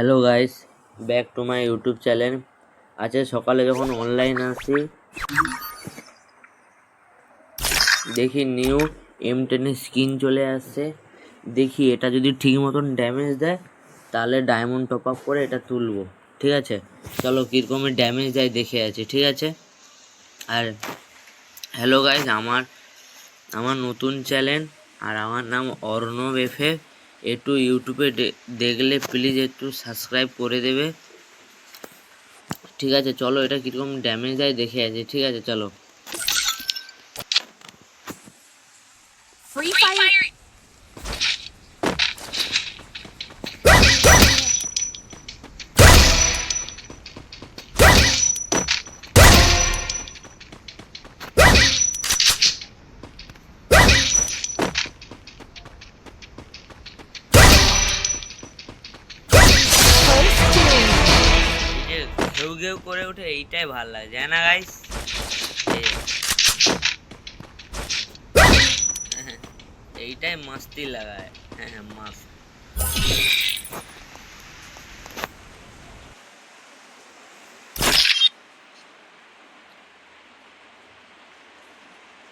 Hello guys, back to my YouTube channel. আজকে সকালে যখন অনলাইন আসি দেখি নিউ M10 স্কিন চলে আসছে। দেখি এটা যদি ঠিক মতন ড্যামেজ দেয় তাহলে ডায়মন্ড টপ আপ করে এটা তুলবো। ঠিক আছে, চলো কীরকমের ড্যামেজ দেয় দেখে আছি। ঠিক আছে, আর হ্যালো গাইস, আমার নতুন চ্যানেল আর আমার নাম অর্ণব এফে। একটু ইউটিউবে দেখলে প্লিজ একটু সাবস্ক্রাইব করে দেবে। ঠিক আছে, চলো এটা কিরকম ড্যামেজ দেয় দেখে আছে। ঠিক আছে, চলো। Free Fire. এই যে ঘেউ ঘেউ করে ওঠে, এইটাই ভাল লাগে, জানা না গাইস? এইটাই মাস্তি লাগায়। হ্যাঁ, মাস্ত।